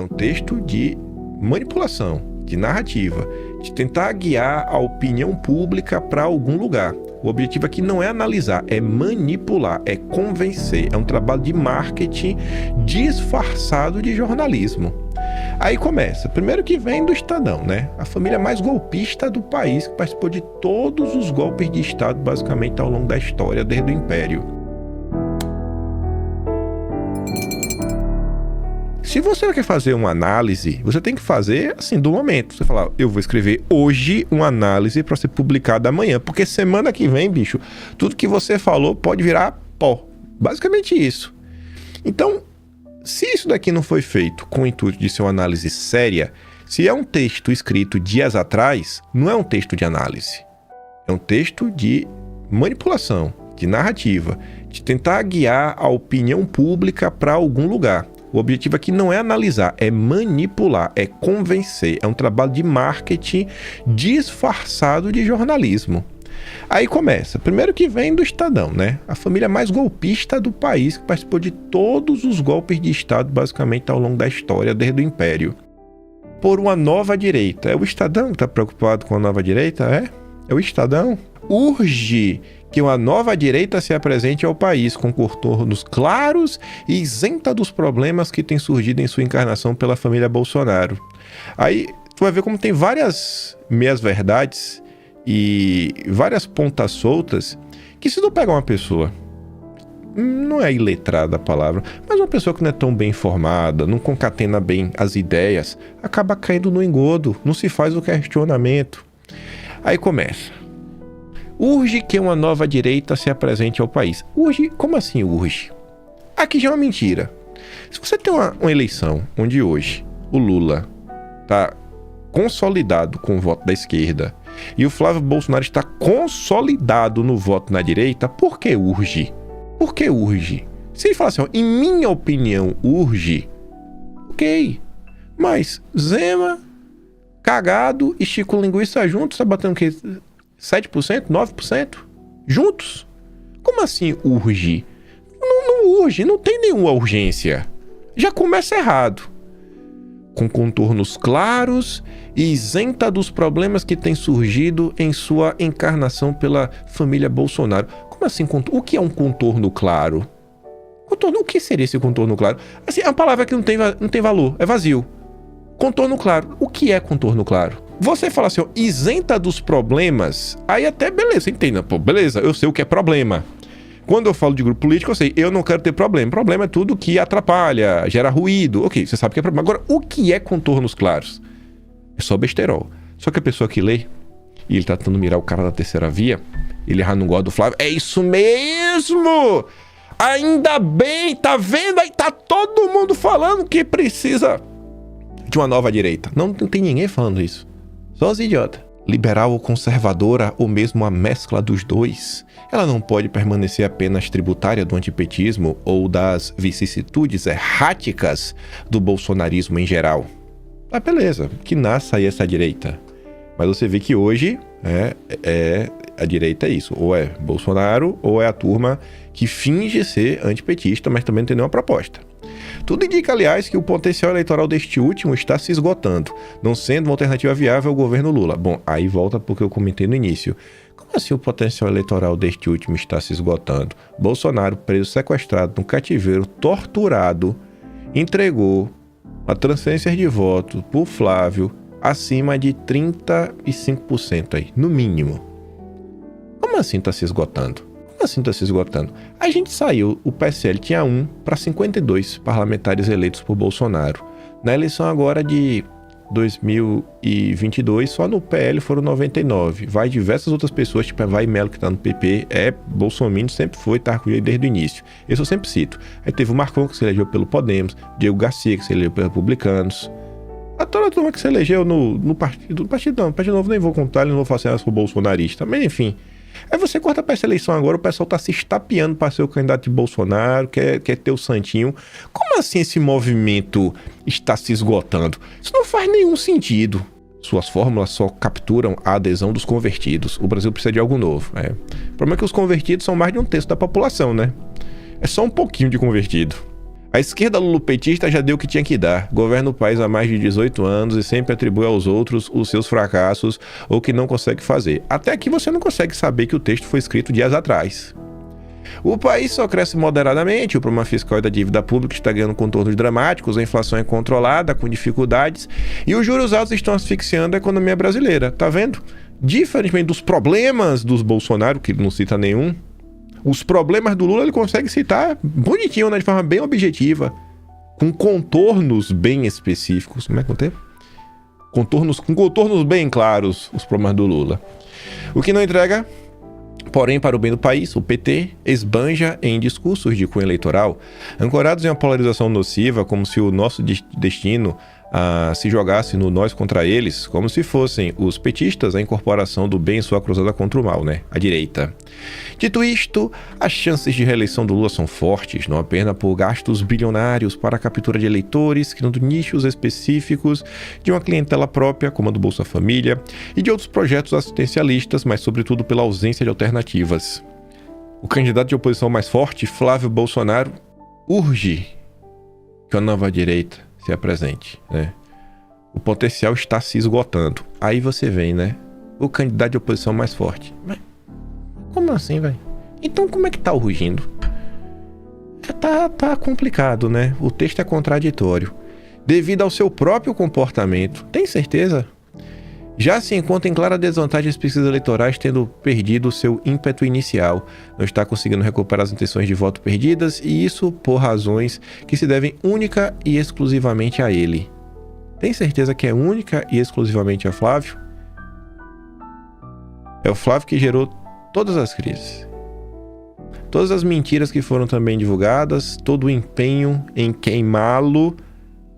É um texto de manipulação, de narrativa, de tentar guiar a opinião pública para algum lugar. O objetivo aqui não é analisar, é manipular, é convencer. É um trabalho de marketing disfarçado de jornalismo. Aí começa. Primeiro que vem do Estadão, né? A família mais golpista do país, que participou de todos os golpes de Estado, basicamente, ao longo da história, desde o Império. Se você quer fazer uma análise, você tem que fazer assim, do momento. Você fala, eu vou escrever hoje uma análise para ser publicada amanhã, porque semana que vem, bicho, tudo que você falou pode virar pó. Basicamente isso. Então, se isso daqui não foi feito com o intuito de ser uma análise séria, se é um texto escrito dias atrás, não é um texto de análise. É um texto de manipulação, de narrativa, de tentar guiar a opinião pública para algum lugar. O objetivo aqui não é analisar, é manipular, é convencer. É um trabalho de marketing disfarçado de jornalismo. Aí começa. Primeiro que vem do Estadão, né? A família mais golpista do país, que participou de todos os golpes de Estado, basicamente, ao longo da história, desde o Império. Por uma nova direita. É o Estadão que está preocupado com a nova direita? É o Estadão? Urge que uma nova direita se apresente ao país com contornos claros e isenta dos problemas que têm surgido em sua encarnação pela família Bolsonaro. Aí tu vai ver como tem várias meias-verdades e várias pontas soltas que, se tu pegar uma pessoa, não é iletrada a palavra, mas uma pessoa que não é tão bem informada, não concatena bem as ideias, acaba caindo no engodo, não se faz o questionamento. Aí começa. Urge que uma nova direita se apresente ao país. Urge? Como assim urge? Aqui já é uma mentira. Se você tem uma eleição onde hoje o Lula está consolidado com o voto da esquerda e o Flávio Bolsonaro está consolidado no voto na direita, por que urge? Por que urge? Se ele falar assim, ó, em minha opinião, urge, ok. Mas Zema, Cagado e Chico Linguiça juntos, tá batendo o quê? 7%? 9%? Juntos? Como assim urge? Não urge, não tem nenhuma urgência. Já começa errado. Com contornos claros e isenta dos problemas que têm surgido em sua encarnação pela família Bolsonaro. Como assim? O que é um contorno claro? O que seria esse contorno claro? Assim, é uma palavra que não tem valor, é vazio. Contorno claro. O que é contorno claro? Você fala assim, ó, isenta dos problemas, aí até beleza, entenda, pô, beleza, eu sei o que é problema. Quando eu falo de grupo político, eu sei, eu não quero ter problema. Problema é tudo que atrapalha, gera ruído, ok, você sabe o que é problema. Agora, o que é contornos claros? É só besterol. Só que a pessoa que lê, e ele tá tentando mirar o cara da terceira via, ele já não gosta do Flávio, é isso mesmo! Ainda bem, tá vendo? Aí tá todo mundo falando que precisa de uma nova direita. Não tem ninguém falando isso. Só os idiotas. Liberal ou conservadora, ou mesmo a mescla dos dois, ela não pode permanecer apenas tributária do antipetismo ou das vicissitudes erráticas do bolsonarismo em geral. Ah, beleza, que nasça aí essa direita. Mas você vê que hoje a direita é isso. Ou é Bolsonaro, ou é a turma que finge ser antipetista, mas também não tem nenhuma proposta. Tudo indica, aliás, que o potencial eleitoral deste último está se esgotando, não sendo uma alternativa viável ao governo Lula. Bom, aí volta porque eu comentei no início. Como assim o potencial eleitoral deste último está se esgotando? Bolsonaro, preso, sequestrado, no cativeiro, torturado, entregou a transferência de voto por Flávio acima de 35% aí, no mínimo. Como assim está se esgotando? Assim está se esgotando. A gente saiu, o PSL tinha 1 para 52 parlamentares eleitos por Bolsonaro. Na eleição agora de 2022, só no PL foram 99. Vai diversas outras pessoas, tipo a Vai Melo, que está no PP, Bolsonaro sempre foi, tá com ele desde o início. Isso eu sempre cito. Aí teve o Marcon, que se elegeu pelo Podemos, Diego Garcia, que se elegeu pelos Republicanos. A toda a turma que se elegeu no partido novo, nem vou contar, não vou fazer essa pro bolsonarista, mas enfim. Aí você corta para essa eleição agora, o pessoal tá se estapeando para ser o candidato de Bolsonaro, quer ter o santinho. Como assim esse movimento está se esgotando? Isso não faz nenhum sentido. Suas fórmulas só capturam a adesão dos convertidos. O Brasil precisa de algo novo. O problema é que os convertidos são mais de um terço da população, né? É só um pouquinho de convertido. A esquerda lulopetista já deu o que tinha que dar. Governa o país há mais de 18 anos e sempre atribui aos outros os seus fracassos ou o que não consegue fazer. Até que você não consegue saber que o texto foi escrito dias atrás. O país só cresce moderadamente, o problema fiscal e da dívida pública está ganhando contornos dramáticos, a inflação é controlada, com dificuldades, e os juros altos estão asfixiando a economia brasileira. Tá vendo? Diferentemente dos problemas dos Bolsonaro, que ele não cita nenhum, os problemas do Lula ele consegue citar bonitinho, né, de forma bem objetiva, com contornos bem específicos. Como é que eu tenho? Com contornos bem claros, os problemas do Lula. O que não entrega, porém, para o bem do país, o PT esbanja em discursos de cunho eleitoral, ancorados em uma polarização nociva, como se o nosso destino se jogasse no nós contra eles, como se fossem os petistas a incorporação do bem em sua cruzada contra o mal, né? A direita. Dito isto, as chances de reeleição do Lula são fortes, não apenas por gastos bilionários para a captura de eleitores, criando nichos específicos de uma clientela própria, como a do Bolsa Família, e de outros projetos assistencialistas, mas sobretudo pela ausência de alternativas. O candidato de oposição mais forte, Flávio Bolsonaro, urge que a nova direita se apresente, né? O potencial está se esgotando. Aí você vem, né? O candidato de oposição mais forte. Mas como assim, velho? Então como é que tá o rugindo? Tá complicado, né? O texto é contraditório. Devido ao seu próprio comportamento. Tem certeza? Já se encontra em clara desvantagem as pesquisas eleitorais, tendo perdido o seu ímpeto inicial. Não está conseguindo recuperar as intenções de voto perdidas, e isso por razões que se devem única e exclusivamente a ele. Tem certeza que é única e exclusivamente a Flávio? É o Flávio que gerou todas as crises. Todas as mentiras que foram também divulgadas, todo o empenho em queimá-lo.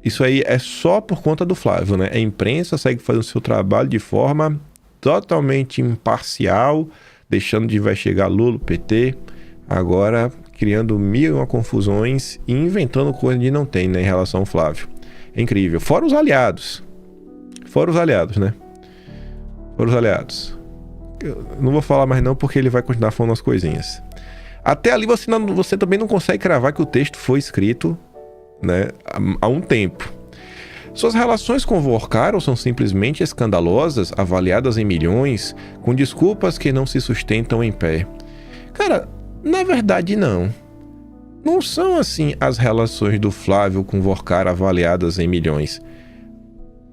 Isso aí é só por conta do Flávio, né? A imprensa segue fazendo o seu trabalho de forma totalmente imparcial, deixando de investigar Lula, PT, agora criando mil e uma confusões e inventando coisa que não tem, né, em relação ao Flávio. É incrível. Fora os aliados. Fora os aliados, né? Fora os aliados. Eu não vou falar mais não, porque ele vai continuar falando as coisinhas. Até ali você também não consegue cravar que o texto foi escrito, né, há um tempo. Suas relações com Vorcaro são simplesmente escandalosas, avaliadas em milhões, com desculpas que não se sustentam em pé. Cara, na verdade não. Não são assim as relações do Flávio com Vorcaro avaliadas em milhões.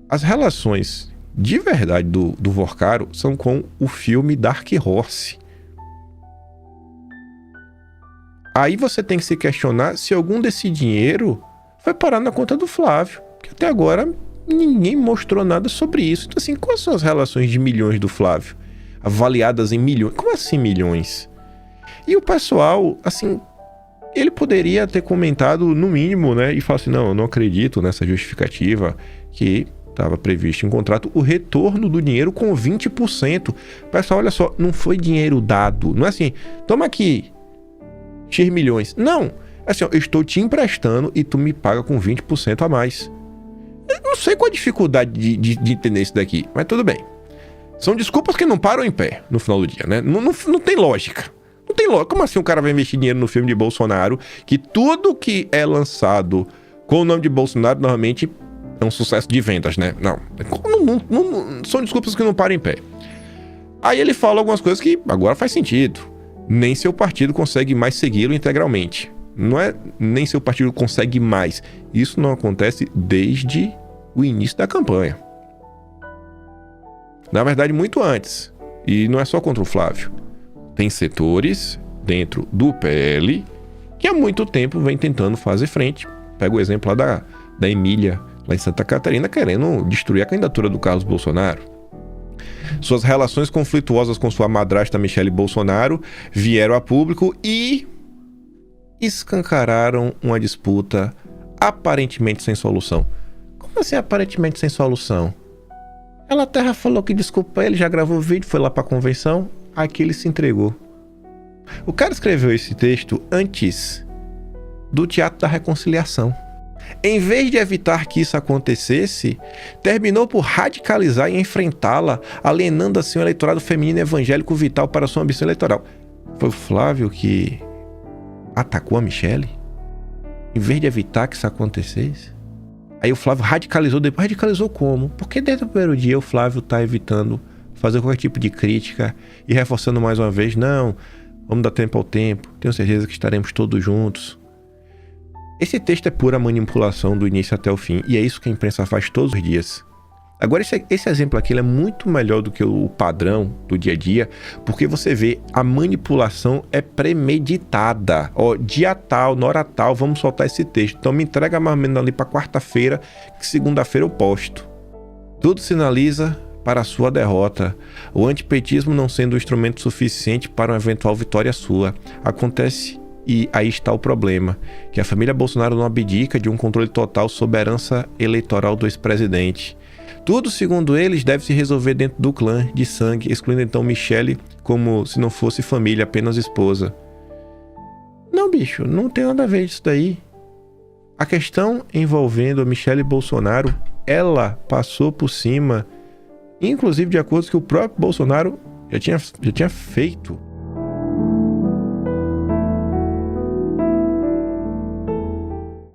As relações de verdade do Vorcaro são com o filme Dark Horse. Aí você tem que se questionar se algum desse dinheiro vai parar na conta do Flávio, que até agora ninguém mostrou nada sobre isso. Então, assim, quais são as relações de milhões do Flávio? Avaliadas em milhões. Como assim milhões? E o pessoal, assim, ele poderia ter comentado no mínimo, né? E falar assim, não, eu não acredito nessa justificativa que estava previsto em contrato o retorno do dinheiro com 20%. Pessoal, olha só, não foi dinheiro dado. Não é assim, toma aqui X milhões. Não. Assim, ó, eu estou te emprestando e tu me paga com 20% a mais. Eu não sei qual a dificuldade de entender isso daqui, mas tudo bem. São desculpas que não param em pé no final do dia, né? Não tem lógica. Não tem lógica. Como assim o cara vai investir dinheiro no filme de Bolsonaro, que tudo que é lançado com o nome de Bolsonaro normalmente é um sucesso de vendas, né? Não. São desculpas que não param em pé. Aí ele fala algumas coisas que agora faz sentido. Nem seu partido consegue mais segui-lo integralmente. Não é nem seu partido consegue mais. Isso não acontece desde o início da campanha. Na verdade, muito antes. E não é só contra o Flávio. Tem setores dentro do PL que há muito tempo vem tentando fazer frente. Pega o exemplo lá da Emília, lá em Santa Catarina, querendo destruir a candidatura do Carlos Bolsonaro. Suas relações conflituosas com sua madrasta Michele Bolsonaro vieram a público e escancararam uma disputa aparentemente sem solução. Como assim aparentemente sem solução? Ela Terra falou que desculpa ele, já gravou o vídeo, foi lá pra convenção, aqui ele se entregou. O cara escreveu esse texto antes do Teatro da Reconciliação. Em vez de evitar que isso acontecesse, terminou por radicalizar e enfrentá-la, alienando assim o eleitorado feminino evangélico vital para sua ambição eleitoral. Foi o Flávio que atacou a Michele? em vez de evitar que isso acontecesse. Aí o Flávio radicalizou depois. Radicalizou como? Porque desde o primeiro dia o Flávio tá evitando fazer qualquer tipo de crítica e reforçando mais uma vez, não, vamos dar tempo ao tempo, tenho certeza que estaremos todos juntos. Esse texto é pura manipulação do início até o fim, e é isso que a imprensa faz todos os dias. Agora, esse exemplo aqui ele é muito melhor do que o padrão do dia a dia, porque você vê, a manipulação é premeditada. Ó, dia tal, na hora tal, vamos soltar esse texto. Então me entrega mais ou menos ali para quarta-feira, que segunda-feira eu posto. Tudo sinaliza para a sua derrota. O antipetismo não sendo um instrumento suficiente para uma eventual vitória sua. Acontece, e aí está o problema, que a família Bolsonaro não abdica de um controle total sobre a herança eleitoral do ex-presidente. Tudo, segundo eles, deve se resolver dentro do clã de sangue, excluindo então Michele como se não fosse família, apenas esposa. Não, bicho, não tem nada a ver isso daí. A questão envolvendo a Michele Bolsonaro, ela passou por cima, inclusive de acordo com o próprio Bolsonaro já tinha feito.